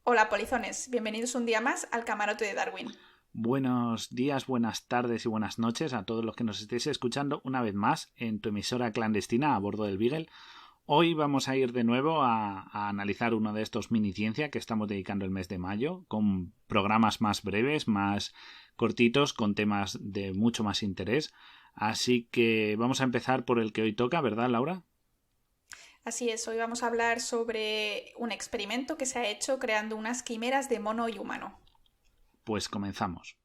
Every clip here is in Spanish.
Hola polizones, bienvenidos un día más al camarote de Darwin. Buenos días, buenas tardes y buenas noches a todos los que nos estéis escuchando una vez más en tu emisora clandestina a bordo del Beagle. Hoy vamos a ir de nuevo a analizar uno de estos mini ciencia que estamos dedicando el mes de mayo, con programas más breves, más cortitos, con temas de mucho más interés. Así que vamos a empezar por el que hoy toca, ¿verdad, Laura? Así es, hoy vamos a hablar sobre un experimento que se ha hecho creando unas quimeras de mono y humano. Pues comenzamos.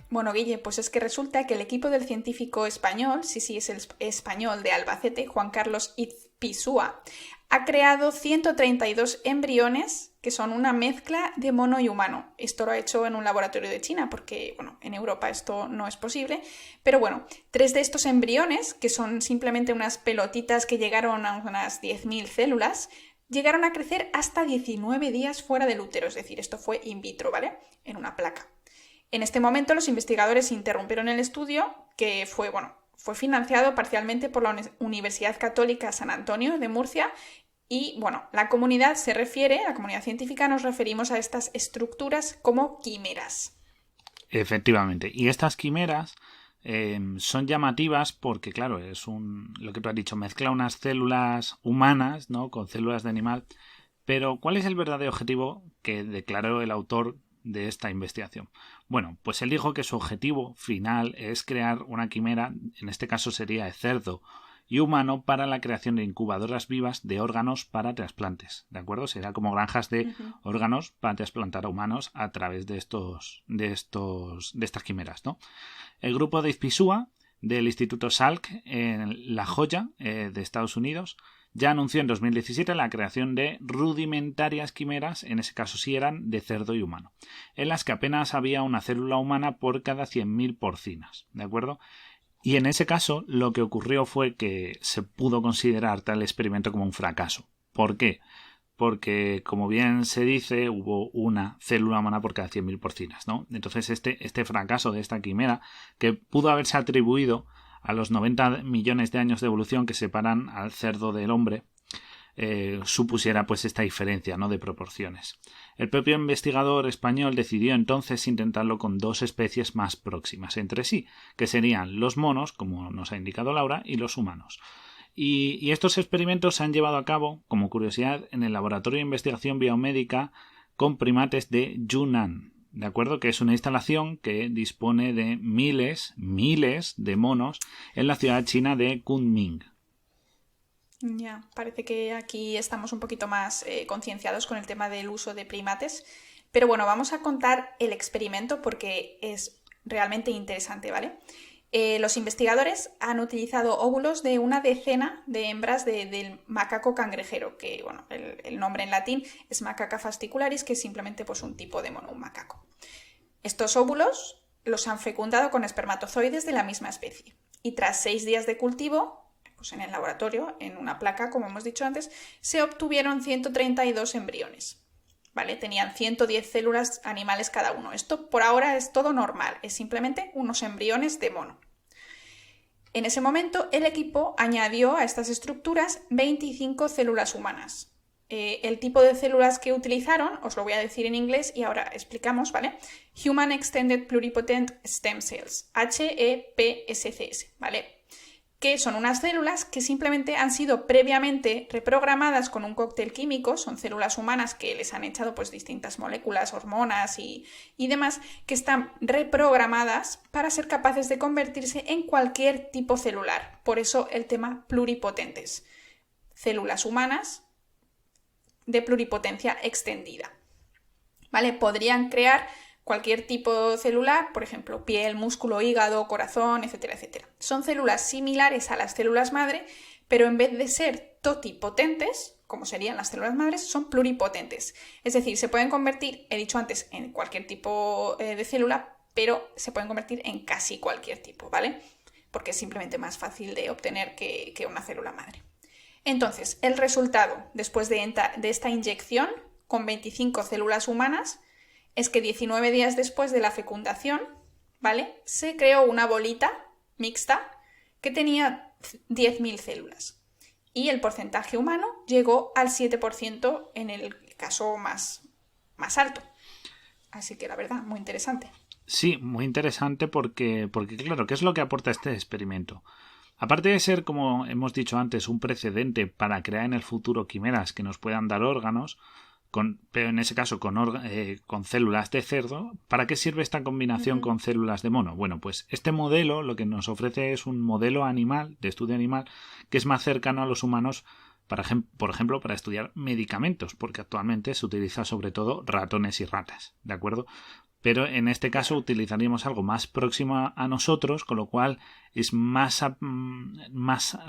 Bueno, Guille, pues es que resulta que el equipo del científico español, sí, es el español de Albacete, Juan Carlos Izpisua, ha creado 132 embriones que son una mezcla de mono y humano. Esto lo ha hecho en un laboratorio de China porque, bueno, en Europa esto no es posible. Pero bueno, 3 de estos embriones, que son simplemente unas pelotitas que llegaron a unas 10.000 células, llegaron a crecer hasta 19 días fuera del útero. Es decir, esto fue in vitro, ¿vale? En una placa. En este momento los investigadores interrumpieron el estudio, que fue financiado parcialmente por la Universidad Católica San Antonio de Murcia y, la comunidad científica nos referimos a estas estructuras como quimeras. Efectivamente. Y estas quimeras son llamativas porque, claro, lo que tú has dicho, mezcla unas células humanas, ¿no?, con células de animal. Pero, ¿cuál es el verdadero objetivo que declaró el autor de esta investigación? Bueno, pues él dijo que su objetivo final es crear una quimera, en este caso sería de cerdo y humano, para la creación de incubadoras vivas de órganos para trasplantes, ¿de acuerdo? Será como granjas de órganos para trasplantar a humanos a través de estas quimeras, ¿no? El grupo de Izpisua del Instituto Salk en La Joya de Estados Unidos ya anunció en 2017 la creación de rudimentarias quimeras, en ese caso sí eran de cerdo y humano, en las que apenas había una célula humana por cada 100.000 porcinas, ¿de acuerdo? Y en ese caso lo que ocurrió fue que se pudo considerar tal experimento como un fracaso. ¿Por qué? Porque, como bien se dice, hubo una célula humana por cada 100.000 porcinas, ¿no? Entonces este fracaso de esta quimera, que pudo haberse atribuido a los 90 millones de años de evolución que separan al cerdo del hombre, supusiera pues esta diferencia, ¿no?, de proporciones. El propio investigador español decidió entonces intentarlo con 2 especies más próximas entre sí, que serían los monos, como nos ha indicado Laura, y los humanos. Y estos experimentos se han llevado a cabo, como curiosidad, en el Laboratorio de Investigación Biomédica con primates de Yunnan, ¿de acuerdo? Que es una instalación que dispone de miles de monos en la ciudad china de Kunming. Ya, parece que aquí estamos un poquito más concienciados con el tema del uso de primates. Pero bueno, vamos a contar el experimento porque es realmente interesante, ¿vale? Los investigadores han utilizado óvulos de una decena de hembras del macaco cangrejero, que el nombre en latín es Macaca fascicularis, que es simplemente pues, un tipo de mono, un macaco. Estos óvulos los han fecundado con espermatozoides de la misma especie. Y tras 6 días de cultivo, pues en el laboratorio, en una placa, como hemos dicho antes, se obtuvieron 132 embriones. ¿Vale? Tenían 110 células animales cada uno. Esto por ahora es todo normal, es simplemente unos embriones de mono. En ese momento, el equipo añadió a estas estructuras 25 células humanas. El tipo de células que utilizaron, os lo voy a decir en inglés y ahora explicamos, ¿vale? Human Extended Pluripotent Stem Cells, HEPSCS, ¿vale? Que son unas células que simplemente han sido previamente reprogramadas con un cóctel químico, son células humanas que les han echado pues distintas moléculas, hormonas y demás, que están reprogramadas para ser capaces de convertirse en cualquier tipo celular. Por eso el tema pluripotentes. Células humanas de pluripotencia extendida. ¿Vale? Podrían crear cualquier tipo celular, por ejemplo, piel, músculo, hígado, corazón, etcétera, etcétera. Son células similares a las células madre, pero en vez de ser totipotentes, como serían las células madres, son pluripotentes. Es decir, se pueden convertir, he dicho antes, en cualquier tipo de célula, pero se pueden convertir en casi cualquier tipo, ¿vale? Porque es simplemente más fácil de obtener que una célula madre. Entonces, el resultado después de esta inyección con 25 células humanas es que 19 días después de la fecundación, ¿vale?, se creó una bolita mixta que tenía 10.000 células. Y el porcentaje humano llegó al 7% en el caso más alto. Así que la verdad, muy interesante. Sí, muy interesante porque claro, ¿qué es lo que aporta este experimento? Aparte de ser, como hemos dicho antes, un precedente para crear en el futuro quimeras que nos puedan dar órganos, pero en ese caso con células de cerdo, ¿para qué sirve esta combinación con células de mono? Bueno, pues este modelo lo que nos ofrece es un modelo animal, de estudio animal, que es más cercano a los humanos, por ejemplo, para estudiar medicamentos, porque actualmente se utiliza sobre todo ratones y ratas, ¿de acuerdo? Pero en este caso utilizaríamos algo más próximo a nosotros, con lo cual es más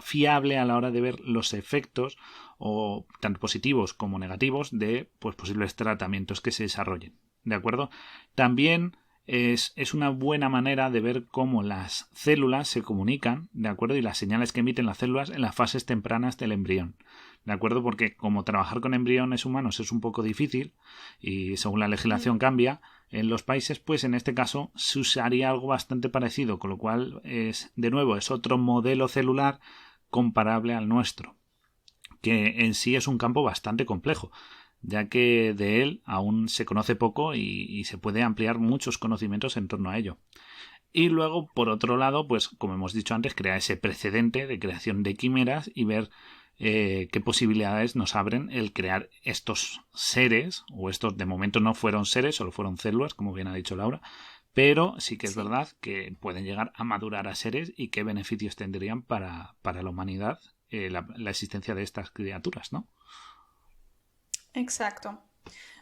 fiable a la hora de ver los efectos, o tanto positivos como negativos, de pues, posibles tratamientos que se desarrollen. ¿De acuerdo? También es una buena manera de ver cómo las células se comunican, ¿de acuerdo? Y las señales que emiten las células en las fases tempranas del embrión. ¿De acuerdo? Porque como trabajar con embriones humanos es un poco difícil y según la legislación cambia en los países, pues en este caso se usaría algo bastante parecido, con lo cual de nuevo es otro modelo celular comparable al nuestro, que en sí es un campo bastante complejo, ya que de él aún se conoce poco y se puede ampliar muchos conocimientos en torno a ello. Y luego, por otro lado, pues como hemos dicho antes, crear ese precedente de creación de quimeras y ver qué posibilidades nos abren el crear estos seres, o estos de momento no fueron seres, solo fueron células, como bien ha dicho Laura, pero sí que es verdad que pueden llegar a madurar a seres y qué beneficios tendrían para la humanidad la existencia de estas criaturas, ¿no? Exacto.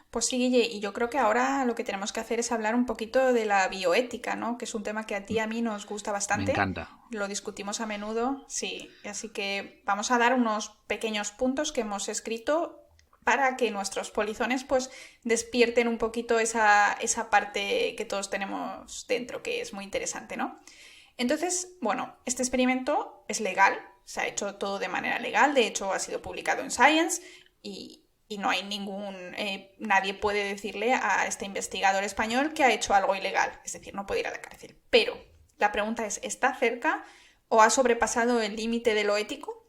Pues sí, Guille, y yo creo que ahora lo que tenemos que hacer es hablar un poquito de la bioética, ¿no? Que es un tema que a ti y a mí nos gusta Me bastante. encanta. Lo discutimos a menudo, sí. Así que vamos a dar unos pequeños puntos que hemos escrito para que nuestros polizones pues despierten un poquito esa parte que todos tenemos dentro, que es muy interesante, ¿no? Entonces, bueno, este experimento es legal, se ha hecho todo de manera legal, de hecho ha sido publicado en Science y no hay nadie puede decirle a este investigador español que ha hecho algo ilegal, es decir, no puede ir a la cárcel. Pero la pregunta es, ¿está cerca o ha sobrepasado el límite de lo ético?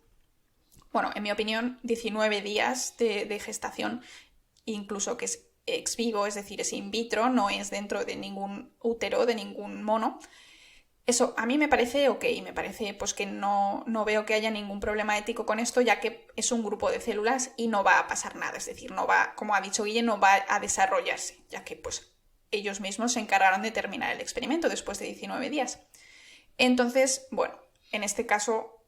Bueno, en mi opinión, 19 días de gestación, incluso que es ex vivo, es decir, es in vitro, no es dentro de ningún útero, de ningún mono. Eso a mí me parece ok, me parece pues que no veo que haya ningún problema ético con esto, ya que es un grupo de células y no va a pasar nada, es decir, no va, como ha dicho Guille, no va a desarrollarse, ya que pues ellos mismos se encargaron de terminar el experimento después de 19 días. Entonces, bueno, en este caso,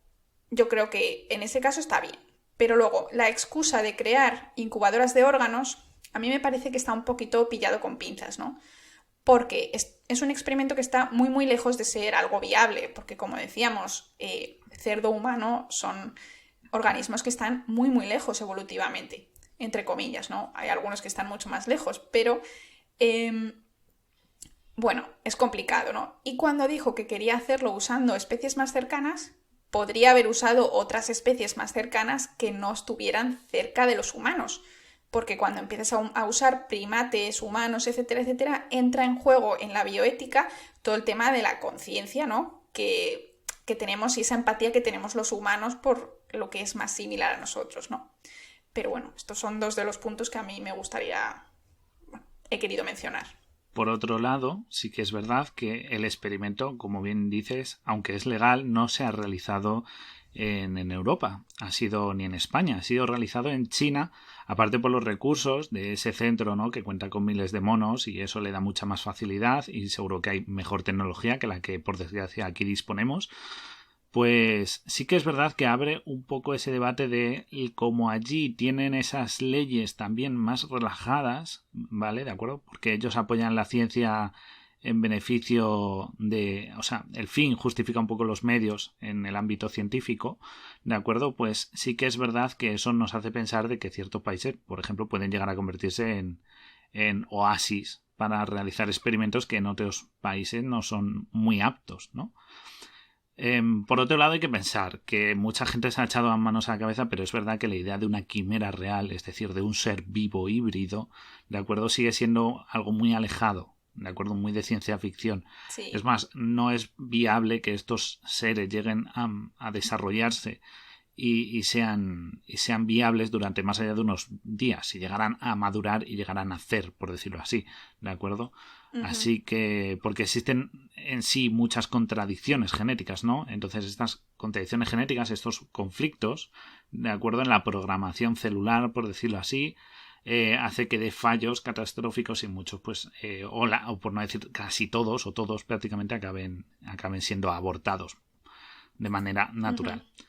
yo creo que en ese caso está bien. Pero luego, la excusa de crear incubadoras de órganos, a mí me parece que está un poquito pillado con pinzas, ¿no? Porque es un experimento que está muy muy lejos de ser algo viable, porque como decíamos, cerdo humano son organismos que están muy muy lejos evolutivamente, entre comillas, ¿no? Hay algunos que están mucho más lejos, pero bueno, es complicado, ¿no? Y cuando dijo que quería hacerlo usando especies más cercanas, podría haber usado otras especies más cercanas que no estuvieran cerca de los humanos, porque cuando empiezas a usar primates, humanos, etcétera, etcétera, entra en juego en la bioética todo el tema de la conciencia, ¿no? Que tenemos y esa empatía que tenemos los humanos por lo que es más similar a nosotros, ¿no? Pero bueno, estos son dos de los puntos que a mí me gustaría, bueno, he querido mencionar. Por otro lado, sí que es verdad que el experimento, como bien dices, aunque es legal, no se ha realizado en Europa, ni en España, ha sido realizado en China, aparte por los recursos de ese centro, ¿no?, que cuenta con miles de monos y eso le da mucha más facilidad y seguro que hay mejor tecnología que la que por desgracia aquí disponemos. Pues sí que es verdad que abre un poco ese debate de cómo allí tienen esas leyes también más relajadas, ¿vale? ¿De acuerdo? Porque ellos apoyan la ciencia en beneficio de... O sea, el fin justifica un poco los medios en el ámbito científico, ¿de acuerdo? Pues sí que es verdad que eso nos hace pensar de que ciertos países, por ejemplo, pueden llegar a convertirse en oasis para realizar experimentos que en otros países no son muy aptos, ¿no? Por otro lado, hay que pensar que mucha gente se ha echado las manos a la cabeza, pero es verdad que la idea de una quimera real, es decir, de un ser vivo híbrido, ¿de acuerdo?, sigue siendo algo muy alejado, ¿de acuerdo?, muy de ciencia ficción. Sí. Es más, no es viable que estos seres lleguen a desarrollarse y sean viables durante más allá de unos días, y llegarán a madurar y llegarán a nacer, por decirlo así, ¿de acuerdo? Uh-huh. Así que, porque existen en sí muchas contradicciones genéticas, ¿no? Entonces estas contradicciones genéticas, estos conflictos, de acuerdo, en la programación celular, por decirlo así, hace que dé fallos catastróficos y muchos, pues, o por no decir casi todos, o todos prácticamente acaben siendo abortados de manera natural. Uh-huh.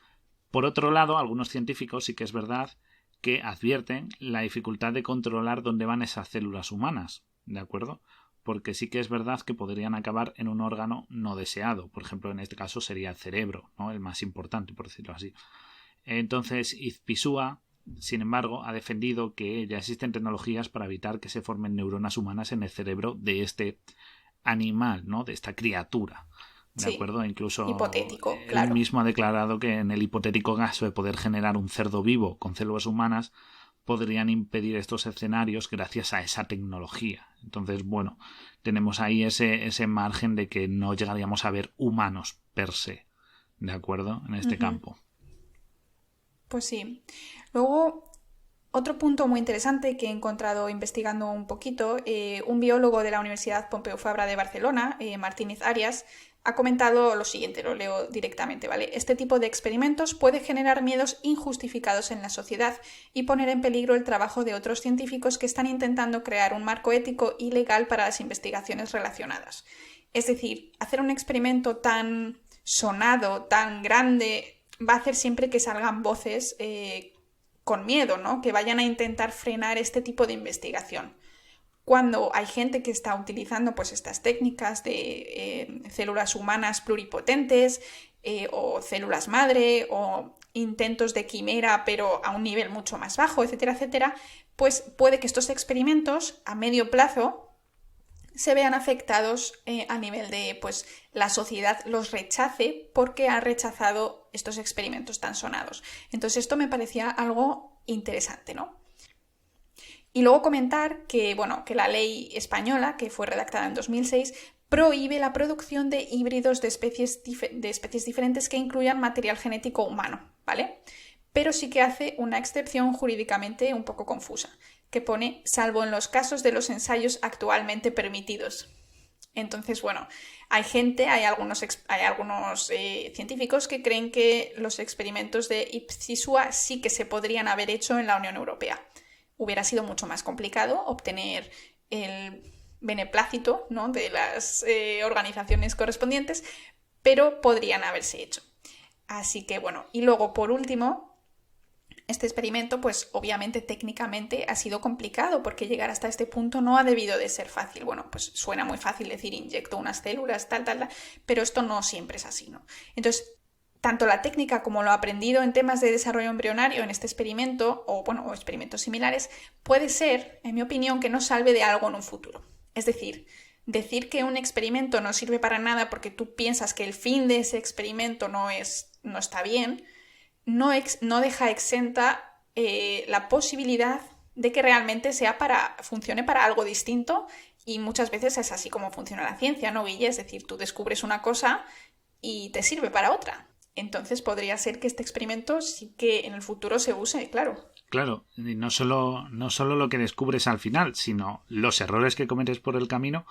Por otro lado, algunos científicos sí que es verdad que advierten la dificultad de controlar dónde van esas células humanas, ¿de acuerdo? Porque sí que es verdad que podrían acabar en un órgano no deseado. Por ejemplo, en este caso sería el cerebro, ¿no?, el más importante, por decirlo así. Entonces, Izpisua, sin embargo, ha defendido que ya existen tecnologías para evitar que se formen neuronas humanas en el cerebro de este animal, ¿no?, de esta criatura. ¿De acuerdo? Incluso hipotético, él claro. mismo ha declarado que en el hipotético caso de poder generar un cerdo vivo con células humanas, podrían impedir estos escenarios gracias a esa tecnología. Entonces, bueno, tenemos ahí ese margen de que no llegaríamos a ver humanos per se, ¿de acuerdo?, en este campo. Pues sí. Luego, otro punto muy interesante que he encontrado investigando un poquito, un biólogo de la Universidad Pompeu Fabra de Barcelona, Martínez Arias, ha comentado lo siguiente, lo leo directamente, ¿vale? Este tipo de experimentos puede generar miedos injustificados en la sociedad y poner en peligro el trabajo de otros científicos que están intentando crear un marco ético y legal para las investigaciones relacionadas. Es decir, hacer un experimento tan sonado, tan grande, va a hacer siempre que salgan voces con miedo, ¿no?, que vayan a intentar frenar este tipo de investigación. Cuando hay gente que está utilizando pues estas técnicas de células humanas pluripotentes o células madre o intentos de quimera pero a un nivel mucho más bajo, etcétera, etcétera, pues puede que estos experimentos a medio plazo se vean afectados a nivel de pues la sociedad los rechace porque ha rechazado estos experimentos tan sonados. Entonces esto me parecía algo interesante, ¿no? Y luego comentar que, bueno, que la ley española, que fue redactada en 2006, prohíbe la producción de híbridos de especies diferentes que incluyan material genético humano, ¿vale? Pero sí que hace una excepción jurídicamente un poco confusa, que pone salvo en los casos de los ensayos actualmente permitidos. Entonces, bueno, hay algunos científicos que creen que los experimentos de Izpisua sí que se podrían haber hecho en la Unión Europea. Hubiera sido mucho más complicado obtener el beneplácito, ¿no?, de las organizaciones correspondientes, pero podrían haberse hecho. Así que bueno, y luego por último, este experimento pues obviamente técnicamente ha sido complicado porque llegar hasta este punto no ha debido de ser fácil. Bueno, pues suena muy fácil decir inyecto unas células, tal, pero esto no siempre es así, ¿no? Entonces, tanto la técnica como lo aprendido en temas de desarrollo embrionario en este experimento, o experimentos similares, puede ser, en mi opinión, que nos salve de algo en un futuro. Es decir que un experimento no sirve para nada porque tú piensas que el fin de ese experimento no está bien, no deja exenta la posibilidad de que realmente funcione para algo distinto, y muchas veces es así como funciona la ciencia, ¿no, Guille? Es decir, tú descubres una cosa y te sirve para otra. Entonces podría ser que este experimento sí que en el futuro se use, claro. Claro, y no solo lo que descubres al final, sino los errores que cometes por el camino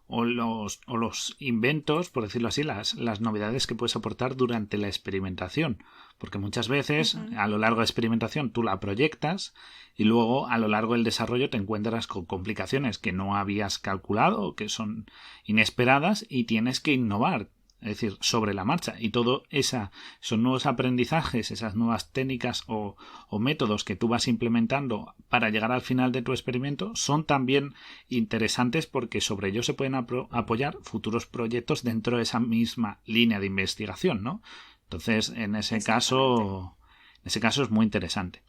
o los inventos, por decirlo así, las novedades que puedes aportar durante la experimentación. Porque muchas veces a lo largo de la experimentación tú la proyectas y luego a lo largo del desarrollo te encuentras con complicaciones que no habías calculado o que son inesperadas y tienes que innovar. Es decir, sobre la marcha. Y todo esos nuevos aprendizajes, esas nuevas técnicas o métodos que tú vas implementando para llegar al final de tu experimento son también interesantes porque sobre ellos se pueden apoyar futuros proyectos dentro de esa misma línea de investigación, ¿no? Entonces, en ese caso es muy interesante.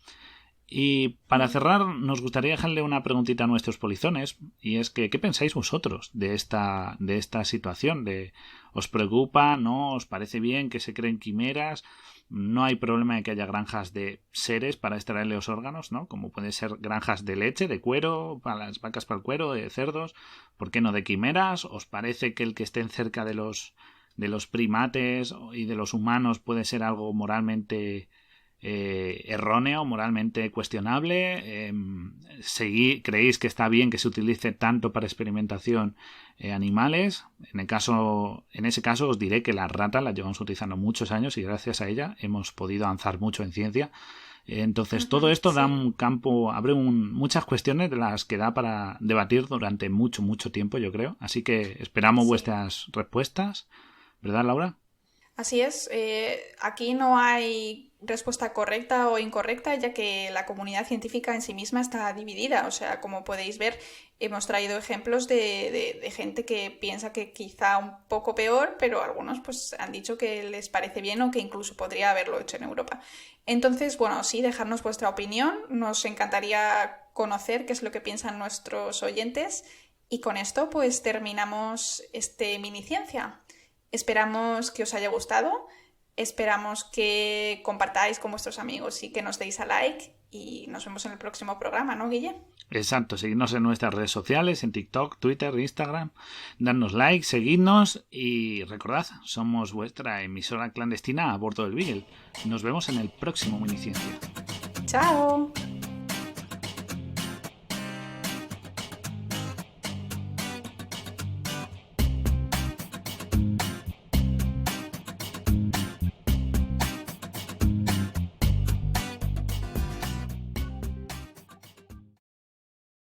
Y para cerrar, nos gustaría dejarle una preguntita a nuestros polizones, y es que, ¿qué pensáis vosotros de esta situación? ¿Os preocupa? ¿No? ¿Os parece bien que se creen quimeras? No hay problema de que haya granjas de seres para extraerle los órganos, ¿no? Como pueden ser granjas de leche, de cuero, para las vacas para el cuero, de cerdos. ¿Por qué no de quimeras? ¿Os parece que el que estén cerca de los primates y de los humanos puede ser algo moralmente erróneo, moralmente cuestionable? ¿Creéis que está bien que se utilice tanto para experimentación animales? En ese caso os diré que la rata la llevamos utilizando muchos años y gracias a ella hemos podido avanzar mucho en ciencia. Entonces todo esto da un campo, abre muchas cuestiones de las que da para debatir durante mucho, mucho tiempo, yo creo. Así que esperamos vuestras respuestas, ¿verdad, Laura? Así es, aquí no hay respuesta correcta o incorrecta, ya que la comunidad científica en sí misma está dividida. O sea, como podéis ver, hemos traído ejemplos de gente que piensa que quizá un poco peor, pero algunos pues han dicho que les parece bien o que incluso podría haberlo hecho en Europa. Entonces, bueno, sí, dejarnos vuestra opinión. Nos encantaría conocer qué es lo que piensan nuestros oyentes. Y con esto, pues terminamos este mini ciencia. Esperamos que os haya gustado, esperamos que compartáis con vuestros amigos y que nos deis a like y nos vemos en el próximo programa, ¿no, Guille? Exacto, seguidnos en nuestras redes sociales, en TikTok, Twitter, Instagram, darnos like, seguidnos y recordad, somos vuestra emisora clandestina a bordo del Beagle. Nos vemos en el próximo Miniciencia. ¡Chao!